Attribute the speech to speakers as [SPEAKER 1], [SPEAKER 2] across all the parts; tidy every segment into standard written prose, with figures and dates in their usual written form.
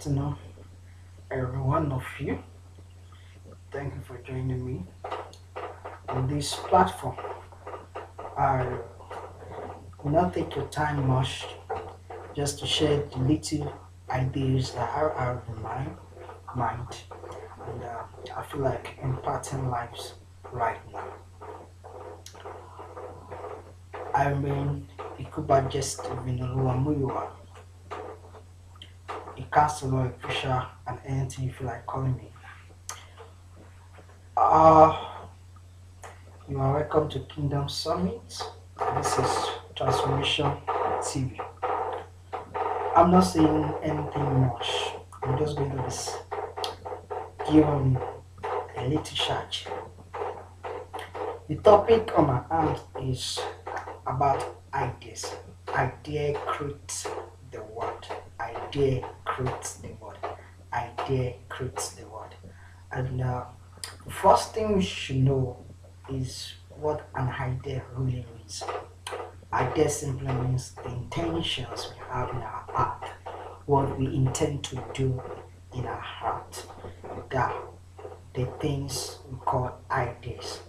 [SPEAKER 1] To know every one of you. Thank you for joining me on this platform. I will not take your time much just to share the little ideas that are out of my mind, and I feel like imparting lives right now. I mean, Ikuba just Vinoluamuyiwa, a counselor, a preacher, and anything you feel like calling me. Uh, you are welcome to Kingdom Summit. This is Transformation TV. I'm not saying anything much. I'm just going to give a little charge. The topic on my hand is about ideas. Idea creates the world. Idea creates the world. Idea creates the world. And the first thing we should know is what an idea really means. Idea simply means the intentions we have in our heart, what we intend to do in our heart. That the things we call ideas,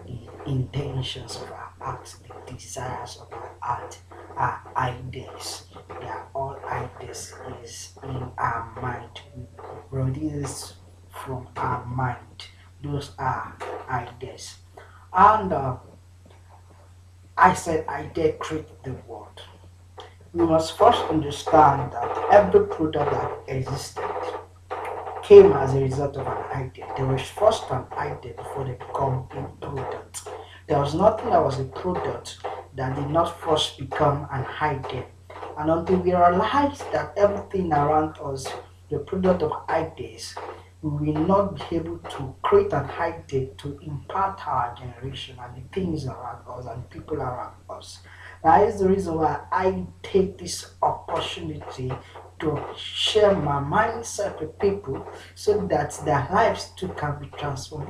[SPEAKER 1] the intentions of our heart, the desires of our heart are ideas. They are all ideas is in our mind. We produce from our mind. Those are ideas. And I said idea create the world. We must first understand that every product that existed came as a result of an idea. There was first an idea before they become a product. There was nothing that was a product that did not first become an idea. And until we realize that everything around us, the product of ideas, we will not be able to create an idea to impact our generation and the things around us and people around us. That is the reason why I take this opportunity to share my mindset with people so that their lives too can be transformed.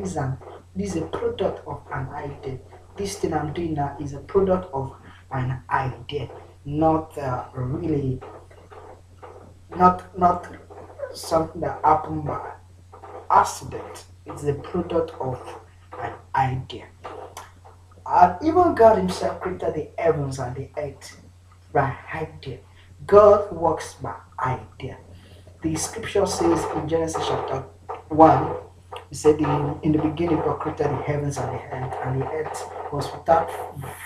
[SPEAKER 1] This is a product of an idea. This thing I'm doing now is a product of an idea, not really, not something that happened by accident. It's a product of an idea. And even God Himself created the heavens and the earth by idea. God works by idea. The scripture says in Genesis chapter 1, it said in the beginning God created the heavens and the earth was without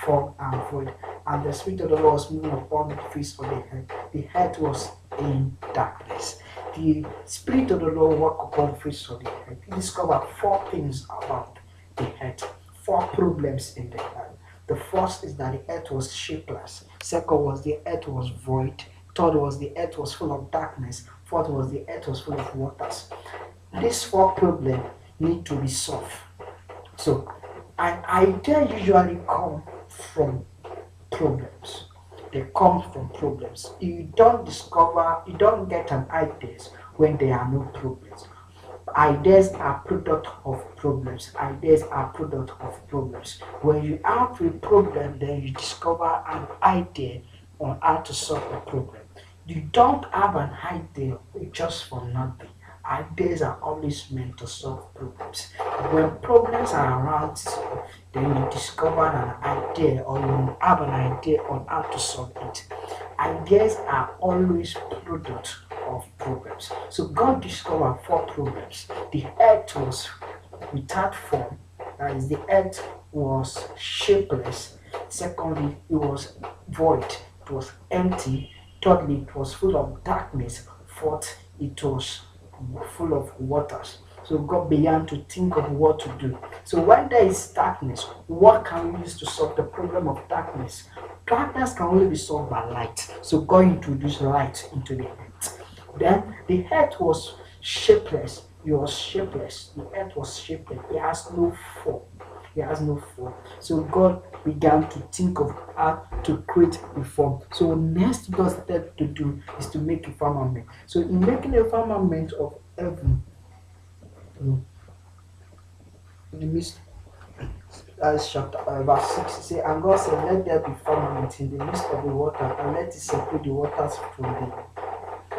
[SPEAKER 1] form and void, and the Spirit of the Lord was moving upon the face of the earth. The earth was in darkness. The Spirit of the Lord walked upon the face of the earth. He discovered four things about the earth, four problems in the earth. The first is that the earth was shapeless. Second was the earth was void. Third was the earth was full of darkness. Fourth was the earth was full of waters. These four problems need to be solved. So an idea usually come from problems. They come from problems. You don't get an ideas when there are no problems. Ideas are product of problems. Ideas are product of problems. When you have a problem, then you discover an idea on how to solve the problem. You don't have an idea just for nothing. Ideas are always meant to solve problems. When problems are around you, then you discover an idea or you have an idea on how to solve it. Ideas are always product of problems. So God discovered four problems. The earth was without form, that is, the earth was shapeless. Secondly, it was void, it was empty. Thirdly, it was full of darkness. Fourth, it was full of waters. So God began to think of what to do. So when there is darkness, what can we use to solve the problem of darkness? Darkness can only be solved by light. So God introduced light into the earth. Then the earth was shapeless. It was shapeless. The earth was shapeless. It has no form. It has no form. So God began to think of how to create a form. So next God step to do is to make a firmament. So in making a firmament of heaven, in the midst, as chapter verse 6, it say, and God said, let there be firmament in the midst of the water, and let it separate the waters from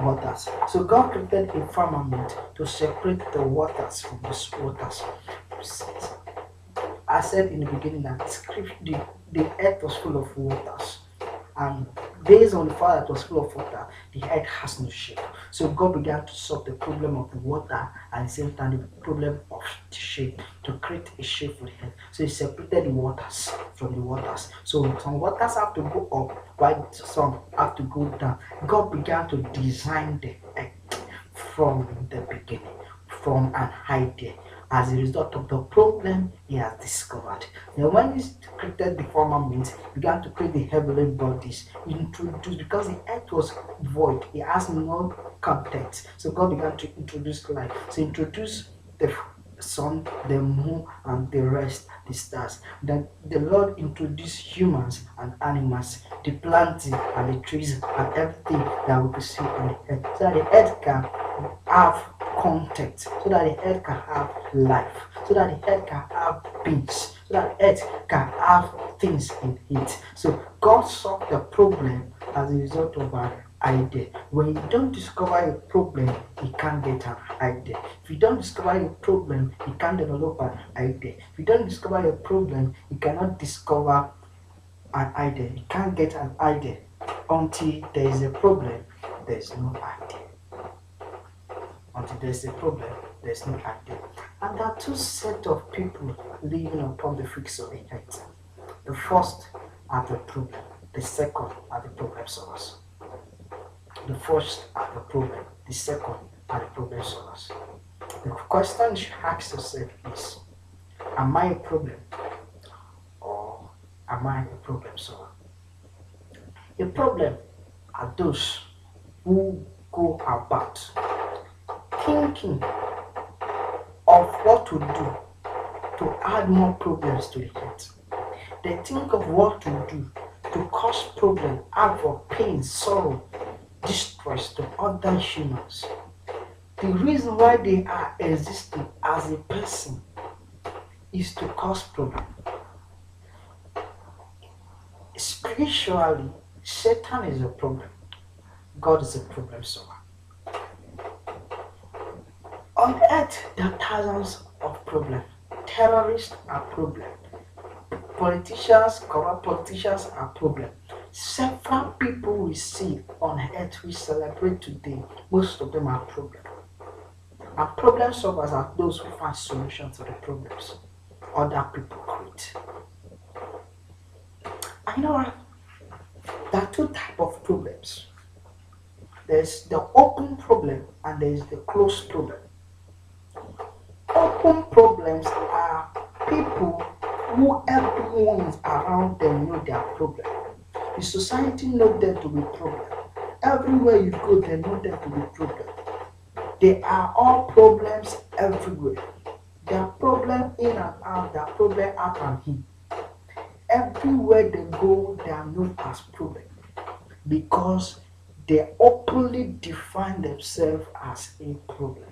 [SPEAKER 1] waters. So God created a firmament to separate the waters from the waters. I said in the beginning that the earth was full of waters. And based on the fact that it was full of water, the earth has no shape. So God began to solve the problem of the water and at the same time the problem of the shape, to create a shape for the earth. So he separated the waters from the waters. So some waters have to go up while some have to go down. God began to design the earth from the beginning, from an idea, as a result of the problem he has discovered. Now, when he created the firmament, he began to create the heavenly bodies, introduce, because the earth was void, it has no content. So God began to introduce life. So introduce the sun, the moon, and the rest, the stars. Then the Lord introduced humans and animals, the planting and the trees and everything that we could see on the earth, so that the earth can have content, so that the earth can have life, so that the earth can have beings, so that the earth can have things in it. So God solved the problem as a result of an idea. When you don't discover a problem, you can't get an idea. If you don't discover a problem, you can't develop an idea. If you don't discover a problem, you cannot discover an idea. You can't get an idea until there is a problem. There is no idea. Until there's a problem, there's no idea. And there are two sets of people living upon the face of the earth. The first are the problem, the second are the problem solvers. The first are the problem, the second are the problem solvers. The question you should ask yourself is, am I a problem or am I a problem solver? A problem are those who go about thinking of what to do to add more problems to the earth. They think of what to do to cause problem, havoc, pain, sorrow, distress to other humans. The reason why they are existing as a person is to cause problem. Spiritually, Satan is a problem. God is a problem solver. On earth, there are thousands of problems. Terrorists are problems. Politicians, corrupt politicians are problems. Several people we see on earth we celebrate today, most of them are problems. And problem solvers are those who find solutions to the problems other people create. And you know what? There are two types of problems. There's the open problem and there's the closed problem. Open problems are people who everyone is around them know their problem. The society know them to be problem. Everywhere you go, they know them to be problem. They are all problems everywhere. There are problem in and out, there are problem out and in. Everywhere they go, they are known as problem because they openly define themselves as a problem.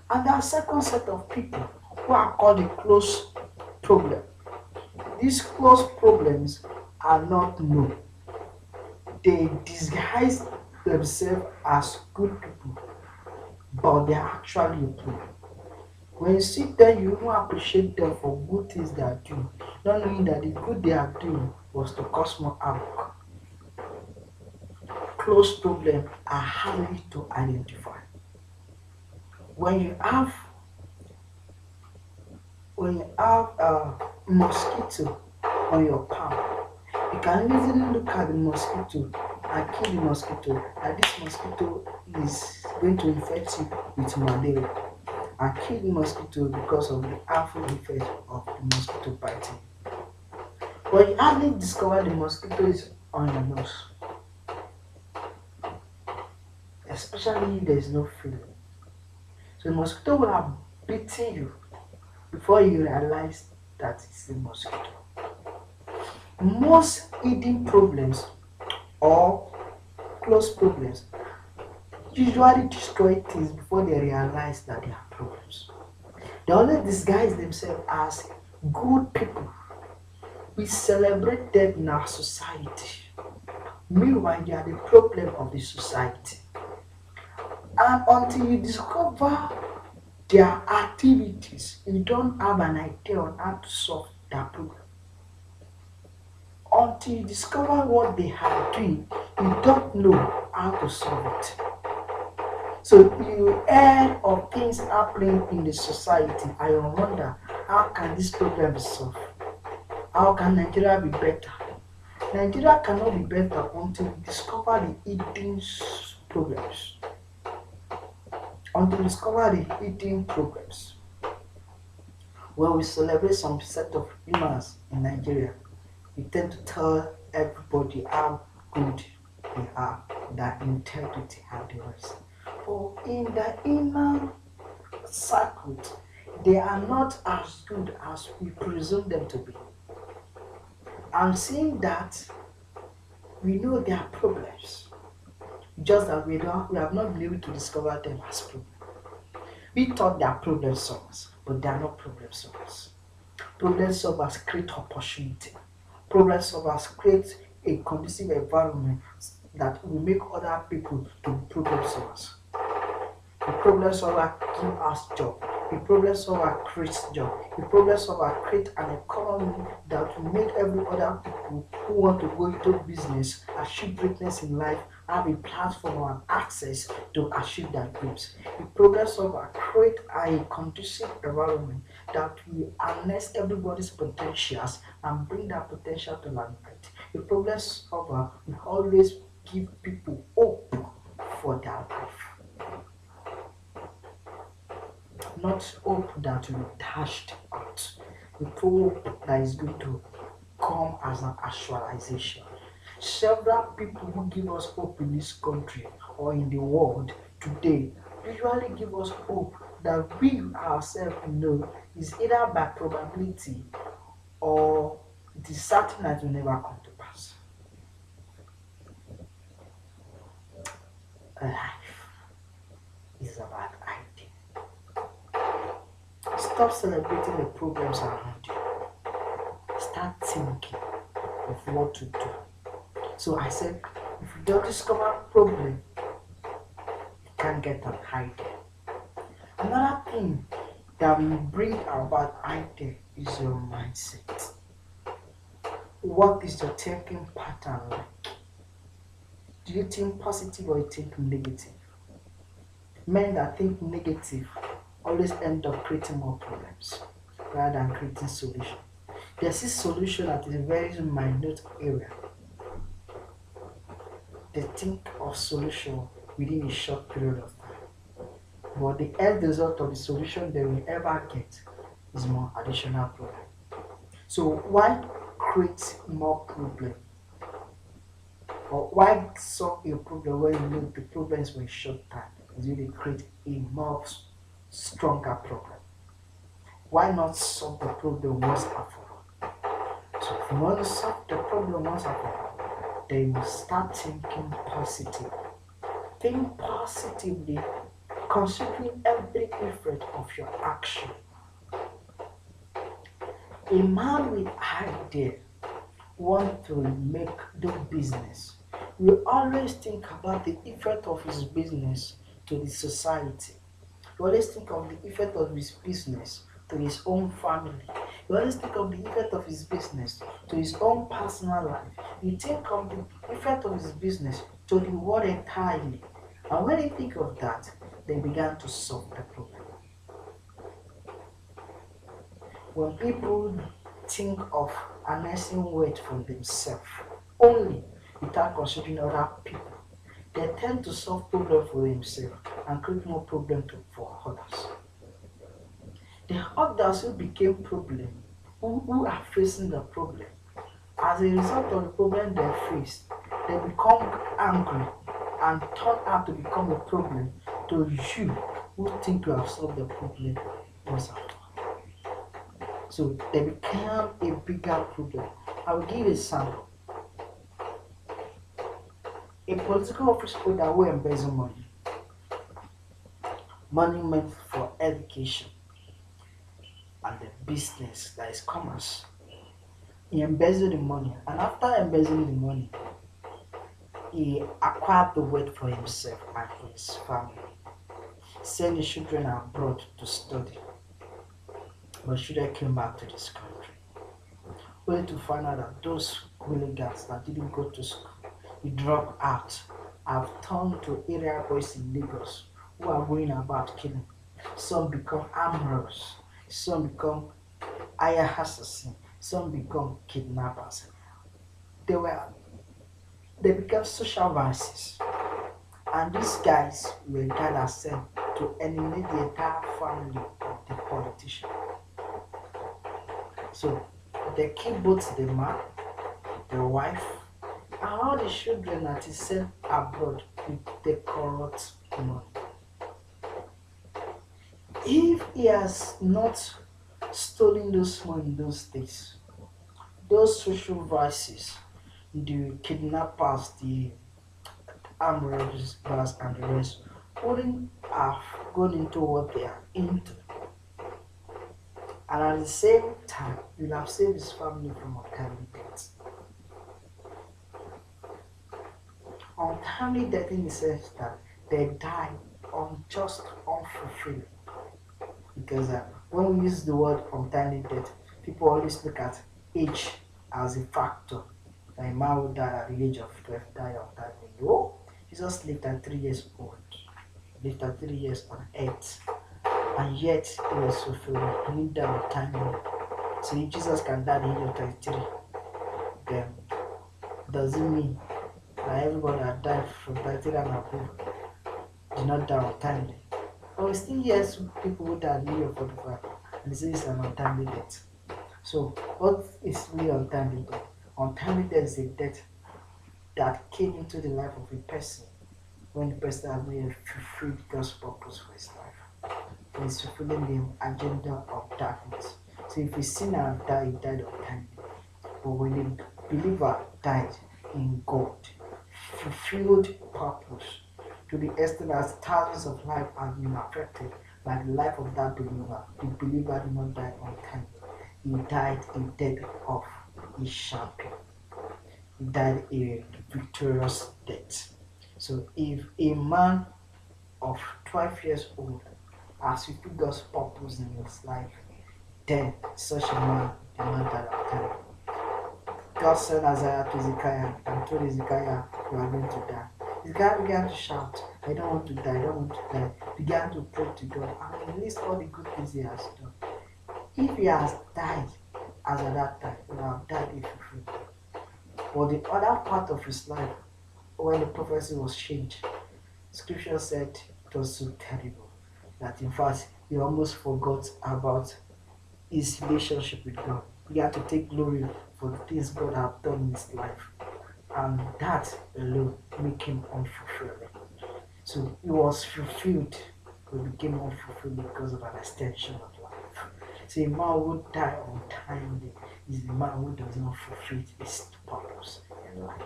[SPEAKER 1] And there are second set of people who are called the close problem. These close problems are not known. They disguise themselves as good people, but they are actually a problem. When you see them, you don't appreciate them for good things they are doing, not knowing that the good they are doing was to cause more havoc. Close problems are hard to identify. When you have a mosquito on your palm, you can easily look at the mosquito and kill the mosquito. And this mosquito is going to infect you with malaria and kill the mosquito because of the harmful effect of the mosquito biting. But you hardly discover the mosquito is on your nose, especially if there is no feeling. So the mosquito will have bitten you before you realize that it's a mosquito. Most hidden problems or close problems usually destroy things before they realize that they are problems. They only disguise themselves as good people. We celebrate them in our society. Meanwhile, they are the problem of the society. And until you discover their activities, you don't have an idea on how to solve that problem. Until you discover what they are doing, you don't know how to solve it. So you heard of things happening in the society and you wonder, how can this problem be solved? How can Nigeria be better? Nigeria cannot be better until we discover the hidden problems. Until we discover the hidden problems. When we celebrate some set of humans in Nigeria, we tend to tell everybody how good they are, their integrity and the rest. But in the inner circuit, they are not as good as we presume them to be. And seeing that, we know there are problems, just that we have not been able to discover them as problems. We thought they are problem solvers, but they are not problem solvers. Problem solvers create opportunity. Problem solvers create a conducive environment that will make other people to be problem solvers. The problem solver give us job. The problem solver creates job. The problem solver creates an economy that will make every other people who want to go into business, achieve greatness in life, have a platform and access to achieve their dreams. The problem solver create a conducive environment that will harness everybody's potentials and bring that potential to limelight. The problem solver will always give people hope for their life, not hope that will be dashed out, the hope that is going to come as an actualization. Several people who give us hope in this country or in the world today usually give us hope that we ourselves know is either by probability or it is certain that will never come to pass. Life is about idea. Stop celebrating the problems around you. Start thinking of what to do. So I said, if you don't discover problem, you can't get an idea. Another thing that will bring about idea is your mindset. What is your thinking pattern like? Do you think positive or you think negative? Men that think negative always end up creating more problems rather than creating solution. There's this solution that is a very minute area. They think of solution within a short period of time. But the end result of the solution they will ever get is more additional problem. So why create more problem? Or why solve a problem when you know the problems were short time? Is really create a more stronger problem. Why not solve the problem once and for all? So if you want to solve the problem once and for all, then you start thinking positive. Think positively, considering every effort of your action. A man with idea want to do business. We always think about the effect of his business to the society. You always think of the effect of his business to his own family. You always think of the effect of his business to his own personal life. You think of the effect of his business to the world entirely. And when you think of that, they began to solve the problem. When people think of harnessing weight for themselves only without considering other people, they tend to solve problems for themselves and create more problems for others. The others who became problem, who are facing the problem, as a result of the problem they face, they become angry and turn out to become a problem to you who think you have solved the problem once and for all. So they become a bigger problem. I will give a sample. A political office holder will embezzle money, money meant for education and the business that is commerce. He embezzled the money, and after embezzling the money, he acquired the wealth for himself and for his family. send the children abroad to study, but children came back to this country, only to find out that those hooligans that didn't go to school, they dropped out, have turned to area boys in Lagos who are going about killing. Some become armed robbers, some become hire assassins, some become kidnappers. They were they became social vices. And these guys were gathered sent to eliminate the entire family of the politician. So they killed both the man, the wife, and all the children that is sent abroad with the corrupt money. If he has not stolen those money in those days, those social vices, the kidnappers, the armed robbers, and the rest, wouldn't have gone into what they are into. And at the same time, you'll have saved his family from untimely death. Untimely death in the sense that they die unjust, unfulfilled. Because when we use the word untimely death, people always look at age as a factor. That a man who died at the age of 12 died untimely. No, Jesus lived at 3 years old, lived at 3 years on earth, and yet he was fulfilled. He lived that untimely. So if Jesus can die at the age of 33, then does it mean that everybody that died from 33 and above did not die untimely? But we still hear people who died at the age of 45 and they say it's an untimely death. So what is really untimely death? Untimely death is a death that came into the life of a person when the person has made a fulfilled God's purpose for his life. And is fulfilling the agenda of darkness. So if a sinner died, he died untimely. But when a believer died in God, fulfilled purpose to the extent that thousands of lives have been affected by the life of that believer, the believer did not die untimely. He died a death of a champion. He died a victorious death. So if a man of 12 years old has fulfilled God's purpose in his life, then such a man, the man died untimely. God sent Isaiah to Ezekiel and told Ezekiel, you are going to die. Ezekiel began to shout, I don't want to die, I don't want to die. Began to pray to God and he lists all the good things he has done. If he has died as at that time, he would have died if fulfilled. But the other part of his life, when the prophecy was changed, scripture said it was so terrible that in fact he almost forgot about his relationship with God. He had to take glory for the things God had done in his life. And that alone made him unfulfilling. So he was fulfilled, but became unfulfilled because of an extension of life. So a man who dies untimely is a man who does not fulfill his purpose in life.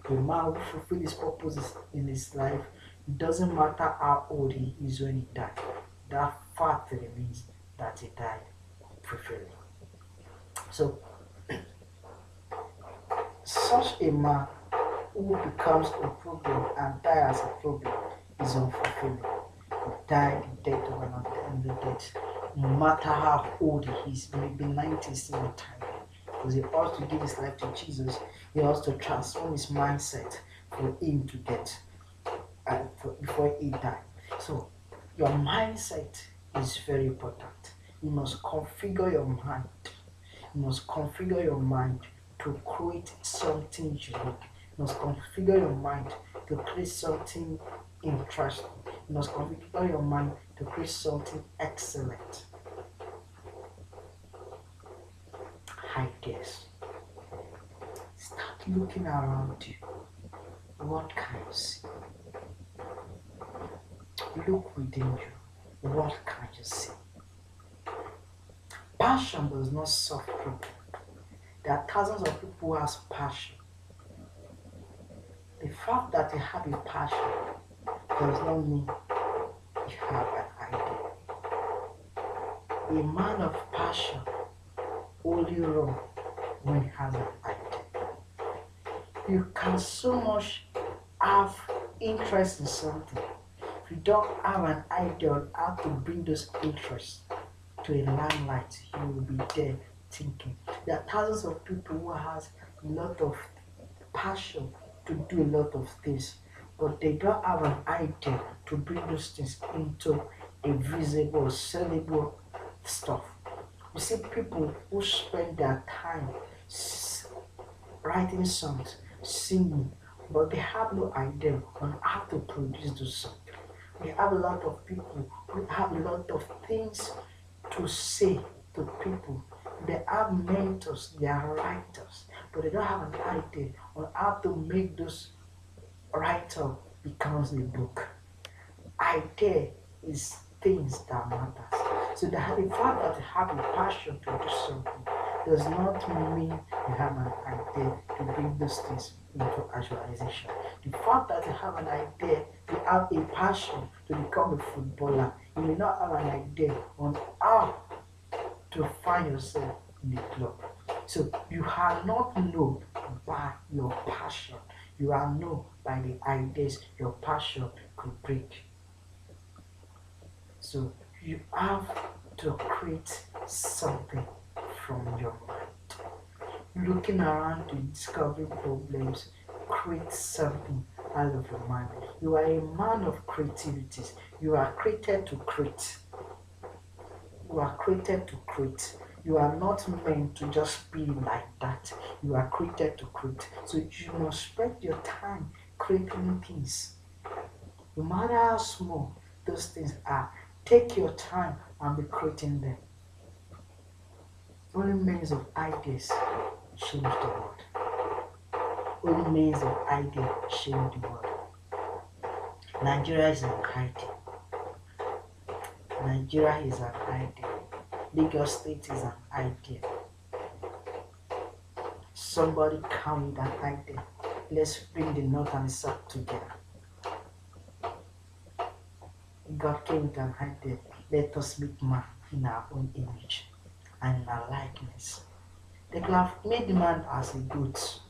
[SPEAKER 1] A man who fulfills his purpose in his life, it doesn't matter how old he is when he died. That fact remains that he died fulfilling. So such a man who becomes a problem and dies as a problem is unfulfilling. He died the death of an untimely death. No matter how old he is, maybe 90 is still time. Because he ought to give his life to Jesus, he ought to transform his mindset for him to get before he died. So your mindset is very important. You must configure your mind. You must configure your mind to create something unique. You must configure your mind to create something interesting. You must configure your mind to create something excellent. Ideas. Start looking around you. What can you see? Look within you. What can you see? Passion does not solve problems. There are thousands of people who have passion. The fact that you have a passion does not mean you have an idea. A man of passion only runs when he has an idea. You can so much have interest in something. you don't have an idea on how to bring those interests to a limelight, you will be there thinking. There are thousands of people who has a lot of passion to do a lot of things, but they don't have an idea to bring those things into a visible, sellable stuff. You see people who spend their time writing songs, singing, but they have no idea on how to produce those songs. We have a lot of people who have a lot of things to say to people. They have mentors, they are writers, but they don't have an idea on how to make those writer becomes a book. Idea is things that matters. So the fact that you have a passion to do something does not mean you have an idea to bring those things into actualization. The fact that you have an idea, you have a passion to become a footballer, you may not have an idea on how to find yourself in the club. So you are not known by your passion. You are known by the ideas your passion could bring. So you have to create something from your mind. Looking around to discovering problems, create something out of your mind. You are a man of creativity. You are created to create. You are created to create. You are not meant to just be like that. You are created to create. So you must spend your time creating things. No matter how small those things are, take your time and be creating them. Only millions of ideas change the world. Only millions of ideas change the world. Nigeria is an idea. Nigeria is an idea. Lagos State is an idea. Somebody come with an idea. Let's bring the North and the South together. God came with an idea. Let us make man in our own image and in our likeness. They could have made the man as a goat,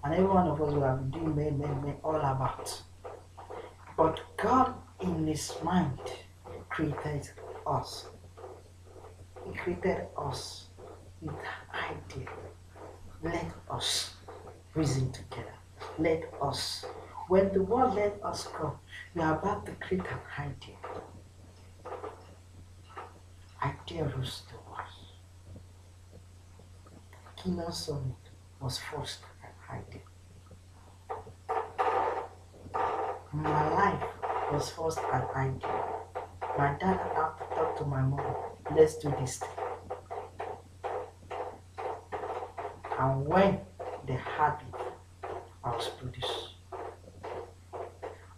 [SPEAKER 1] and every one of us will have been doing men all about. But God, in His mind, created us. He created us with an idea. Let us reason together. Let us. When the word let us come, we are about to create an idea. Idea rules the world. Kingdom Summit was first an idea. My life was first an idea. My dad had to talk to my mom. Let's do this thing. And when they had it, I was produced.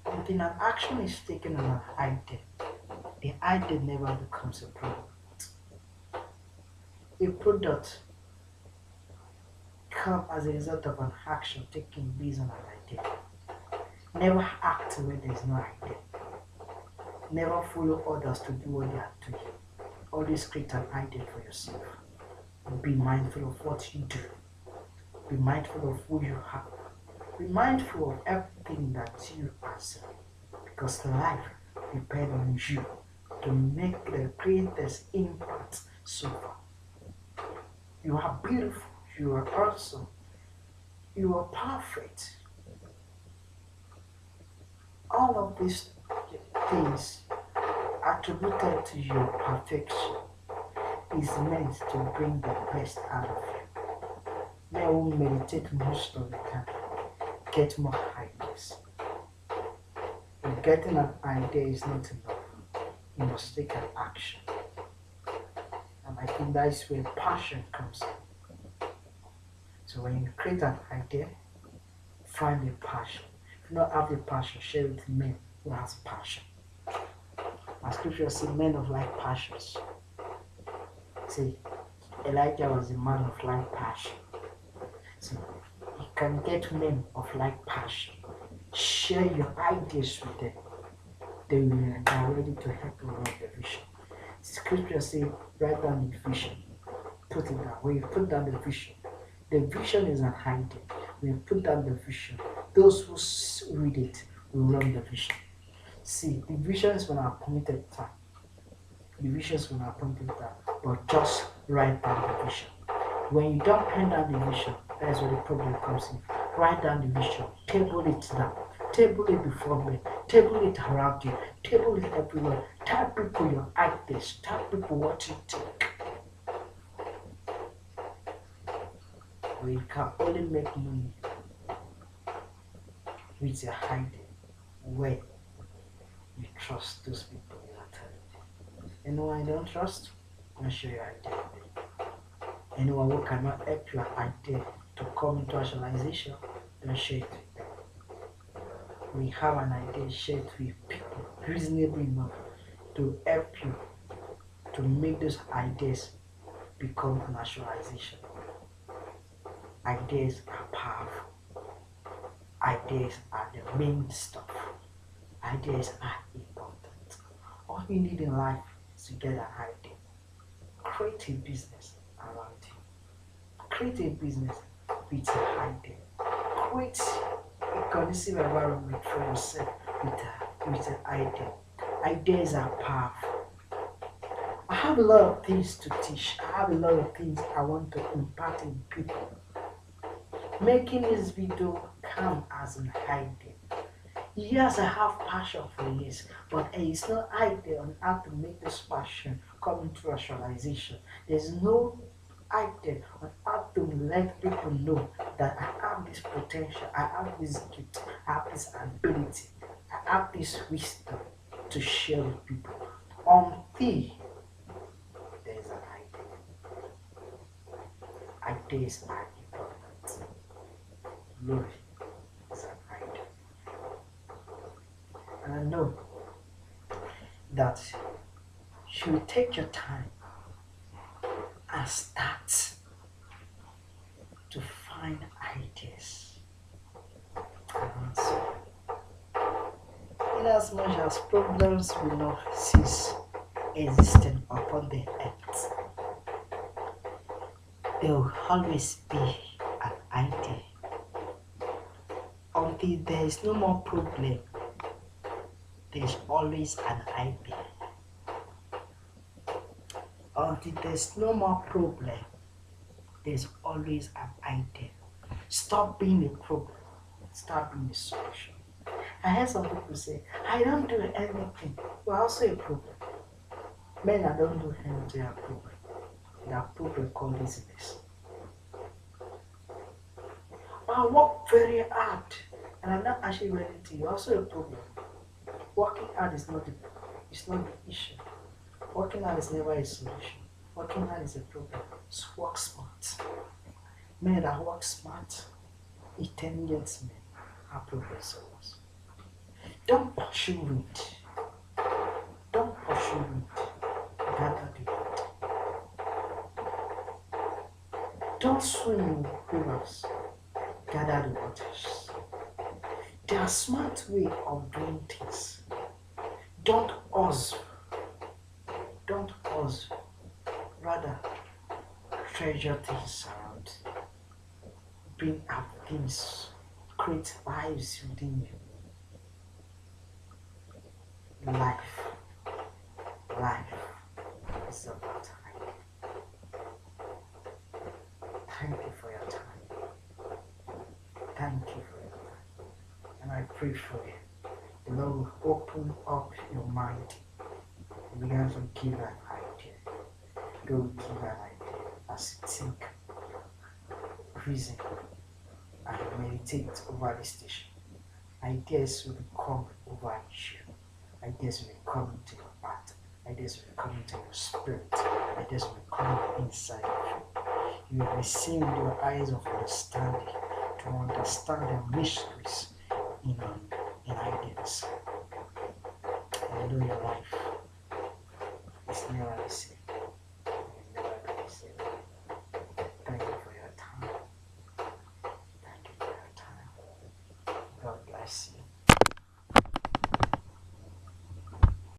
[SPEAKER 1] Until an action is taken on an idea, the idea never becomes a product. A product comes as a result of an action taken based on an idea. Never act where there is no idea. Never follow others to do what they are doing. Always create an idea for yourself. Be mindful of what you do. Be mindful of who you are. Be mindful of everything that you are saying. Because life depends on you to make the greatest impact so far. You are beautiful. You are awesome. You are perfect. All of these things attributed to your perfection is meant to bring the best out of you. Men who meditate most of the time get more ideas. But getting an idea is not enough. You must take an action. And I think that is where passion comes in. So when you create an idea, find a passion. If you don't have a passion, share it with men who has passion. As scripture says, men of like passions. See, Elijah was a man of like passion. See, you can get men of like passion. Share your ideas with them. They are ready to help you run the vision. Scripture says, write down the vision. Put it down. When you put down the vision is an idea. When you put down the vision, those who read it will run the vision. See, the vision is when I appointed time. The vision is when I appointed time. But just write down the vision. When you don't pen down the vision, that's where the problem comes in. Write down the vision, table it down, table it before me, table it around you, table it everywhere. Tell people your ideas, tell people what you think. We can only make money with your hiding when you trust those people you are telling. Anyone I don't trust, I'll show you idea. Anyone who cannot help your idea to come into actualization, don't share it with them. We have an idea shared with people reasonably enough to help you to make those ideas become an actualization. Ideas are powerful. Ideas are the main stuff. Ideas are important. All you need in life is to get an idea. Create a business around you. Create a business with an idea. Create a conducive environment for yourself with an idea. Ideas are powerful. I have a lot of things to teach. I have a lot of things I want to impart in people. Making this video come as an idea. Yes, I have passion for this, but it's not idea on how to make this passion come into actualization. There's no idea on how to let people know that I have this potential, I have this gift, I have this ability, I have this wisdom to share with people. Until there's an idea. Ideas are important. Glory is an idea. And I know that you will take your time and start to find ideas around you. In as much as problems will not cease existing upon the earth, there will always be an idea. Until there is no more problem, there is always an idea. Until there's no more problem, there's always an idea. Stop being a problem, start being a solution. I heard some people say, I don't do anything. You're also a problem. Men that don't do anything are problem. They are problem called laziness. I work very hard and I'm not achieving anything. You're also a problem. Working hard is not the issue. Working hard is never a solution. Working hard is a problem. So work smart. Men that work smart, intelligent men are problem solvers. Don't pursue it. Don't pursue it. Gather the wood. Don't swim in rivers. Gather the waters. There are smart ways of doing things. Don't hustle. Don't hustle. Rather, treasure things around. Bring up things. Create lives within you. Life is about time. Thank you for your time. Thank you for your time. And I pray for you. The Lord will open up your mind and begin to give an idea. God will give an idea as you think, reason, and meditate over this station. Ideas will come over you. Ideas will come into your heart. Ideas will come into your spirit. Ideas will come inside of you. You will receive with your eyes of understanding to understand the mysteries in ideas. And know your life is never the same.